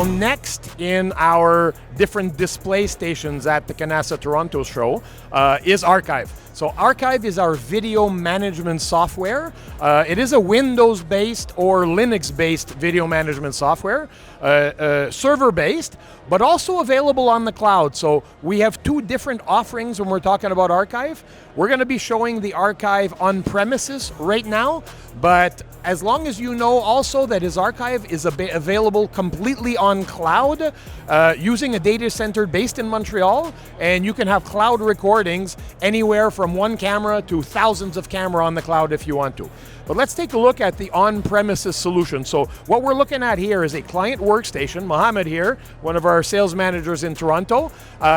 So next in our different display stations at the Canasta Toronto show is Arkiv. So Arkiv is our video management software. It is a Windows-based or Linux-based video management software, server-based, but also available on the cloud. So we have two different offerings when we're talking about Arkiv. We're going to be showing the Arkiv on premises right now, but as long as you know also that his Arkiv is available completely on cloud, using a data center based in Montreal, and you can have cloud recordings anywhere from one camera to thousands of camera on the cloud if you want to. But let's take a look at the on-premises solution. So what we're looking at here is a client workstation. Mohammed here, one of our sales managers in Toronto,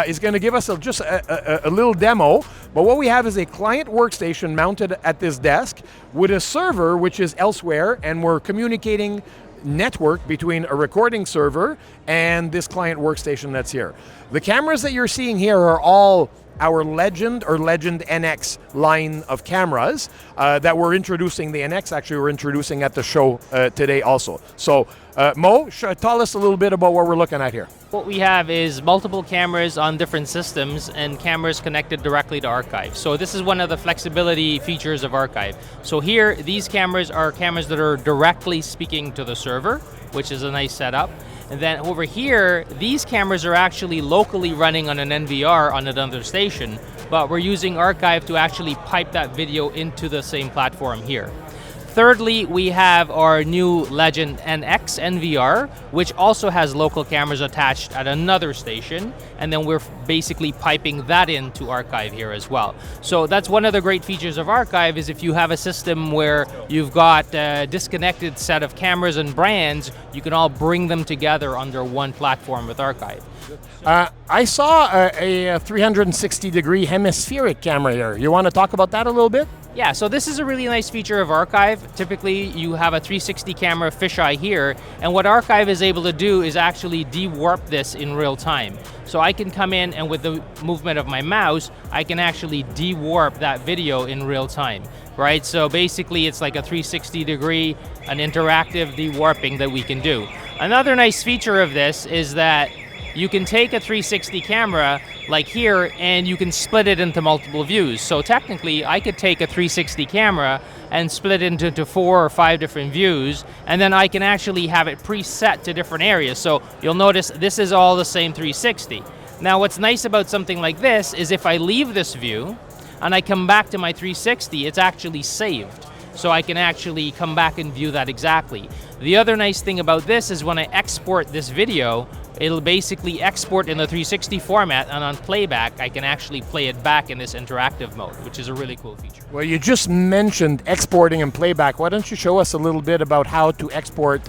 is going to give us just a little demo. But what we have is a client workstation mounted at this desk with a server which is elsewhere, and we're communicating network between a recording server and this client workstation that's here. The cameras that you're seeing here are all our Legend or Legend NX line of cameras that we're introducing. The NX actually we're introducing at the show today also. So Mo, tell us a little bit about what we're looking at here. What we have is multiple cameras on different systems and cameras connected directly to Arkiv. So this is one of the flexibility features of Arkiv. So here, these cameras are cameras that are directly speaking to the server, which is a nice setup. And then over here, these cameras are actually locally running on an NVR on another station, but we're using Arkiv to actually pipe that video into the same platform here. Thirdly, we have our new Legend NX NVR, which also has local cameras attached at another station, and then we're basically piping that into Arkiv here as well. So that's one of the great features of Arkiv, is if you have a system where you've got a disconnected set of cameras and brands, you can all bring them together under one platform with Arkiv. I saw a 360-degree hemispheric camera here. You want to talk about that a little bit? Yeah, so this is a really nice feature of Arkiv. Typically, you have a 360 camera fisheye here, and what Arkiv is able to do is actually de-warp this in real time. So I can come in, and with the movement of my mouse, I can actually de-warp that video in real time, right? So basically, it's like a 360-degree, an interactive de-warping that we can do. Another nice feature of this is that you can take a 360 camera like here and you can split it into multiple views. So technically I could take a 360 camera and split it into 4 or 5 different views, and then I can actually have it preset to different areas. So you'll notice this is all the same 360. Now what's nice about something like this is if I leave this view and I come back to my 360, it's actually saved. So I can actually come back and view that exactly. The other nice thing about this is when I export this video, it'll basically export in the 360 format, and on playback, I can actually play it back in this interactive mode, which is a really cool feature. Well, you just mentioned exporting and playback. Why don't you show us a little bit about how to export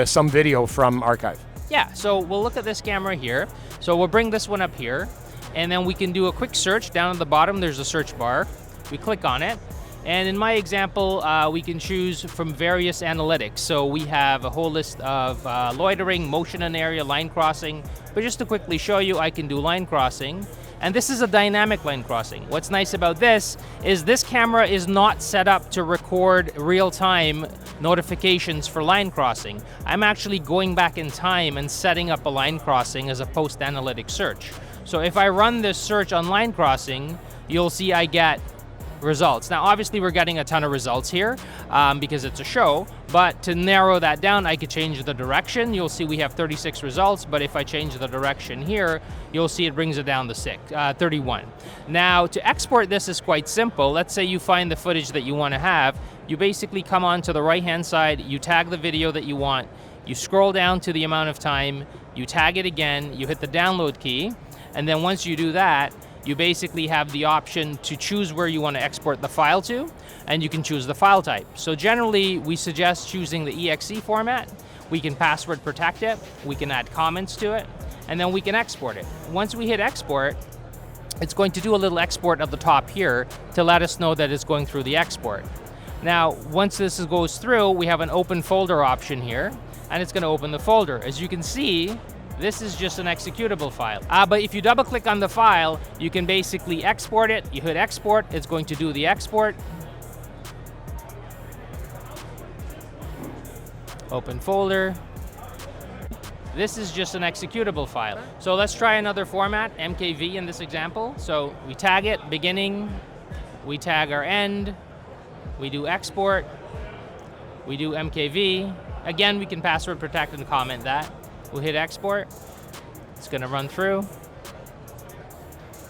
some video from Arkiv? Yeah, so we'll look at this camera here. So we'll bring this one up here, and then we can do a quick search. Down at the bottom, there's a search bar. We click on it. And in my example, we can choose from various analytics. So we have a whole list of loitering, motion in area, line crossing. But just to quickly show you, I can do line crossing. And this is a dynamic line crossing. What's nice about this is this camera is not set up to record real-time notifications for line crossing. I'm actually going back in time and setting up a line crossing as a post-analytic search. So if I run this search on line crossing, you'll see I get results. Now obviously we're getting a ton of results here because it's a show, but to narrow that down I could change the direction. You'll see we have 36 results, but if I change the direction here, you'll see it brings it down to 31. Now to export this is quite simple. Let's say you find the footage that you want to have. You basically come on to the right hand side, you tag the video that you want, you scroll down to the amount of time, you tag it again, you hit the download key, and then once you do that, you basically have the option to choose where you want to export the file to, and you can choose the file type. So generally, we suggest choosing the exe format. We can password protect it, we can add comments to it, and then we can export it. Once we hit export, it's going to do a little export at the top here to let us know that it's going through the export. Now, once this goes through, we have an open folder option here, and it's going to open the folder. As you can see, this is just an executable file. But if you double click on the file, you can basically export it. You hit export, it's going to do the export. Open folder. This is just an executable file. So let's try another format, MKV in this example. So we tag it, beginning, we tag our end, we do export, we do MKV. Again, we can password protect and comment that. We'll hit export. It's going to run through.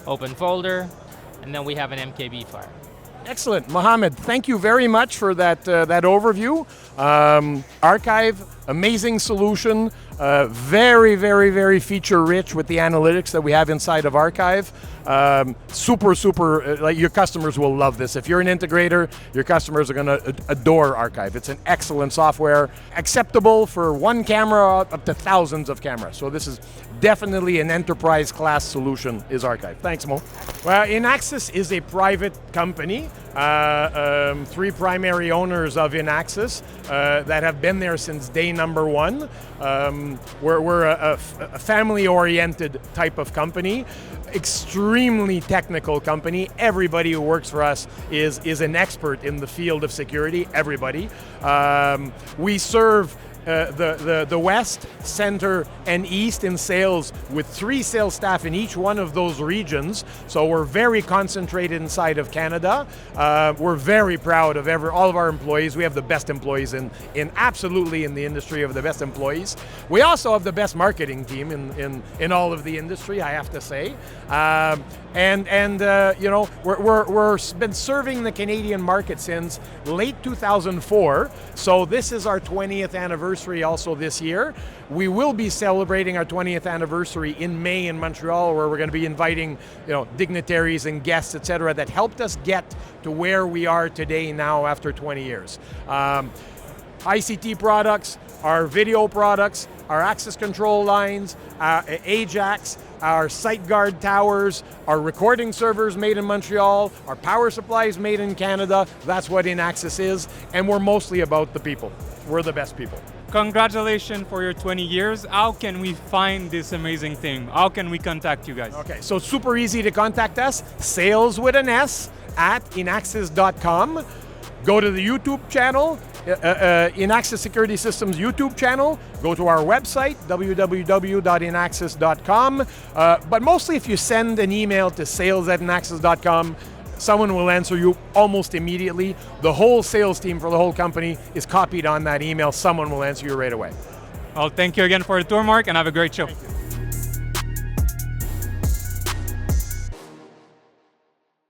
Open folder, and then we have an MKV file. Excellent, Mohammed. Thank you very much for that that overview. Arkiv, amazing solution. Very, very, very feature rich with the analytics that we have inside of Arkiv. Super, like your customers will love this. If you're an integrator, your customers are going to adore Arkiv. It's an excellent software, acceptable for one camera up to thousands of cameras. So this is definitely an enterprise class solution is Arkiv. Thanks, Mo. Well, Inaxsys is a private company. 3 primary owners of Inaxsys that have been there since day number 1. We're a family-oriented type of company, extremely technical company. Everybody who works for us is an expert in the field of security, everybody. We serve the West, Center, and East in sales with 3 sales staff in each one of those regions. So we're very concentrated inside of Canada. We're very proud of all of our employees. We have the best employees in absolutely in the industry of the best employees. We also have the best marketing team in all of the industry, I have to say. You know, we're been serving the Canadian market since late 2004. So this is our 20th anniversary also this year. We will be celebrating our 20th anniversary in May in Montreal, where we're going to be inviting, you know, dignitaries and guests, etc., that helped us get to where we are today now after 20 years. ICT products, our video products, our access control lines, Ajax, our site guard towers, our recording servers made in Montreal, our power supplies made in Canada. That's what Inaxsys is, and we're mostly about the people. We're the best people. Congratulations for your 20 years. How can we find this amazing team? How can we contact you guys? Okay, so it's super easy to contact us. Sales with an S at inaxsys.com. Go to the YouTube channel, Inaxsys Security Systems YouTube channel. Go to our website, www.inaxsys.com. But mostly if you send an email to sales@inaxsys.com, someone will answer you almost immediately. The whole sales team for the whole company is copied on that email. Someone will answer you right away. Well, thank you again for the tour, Mark, and have a great show.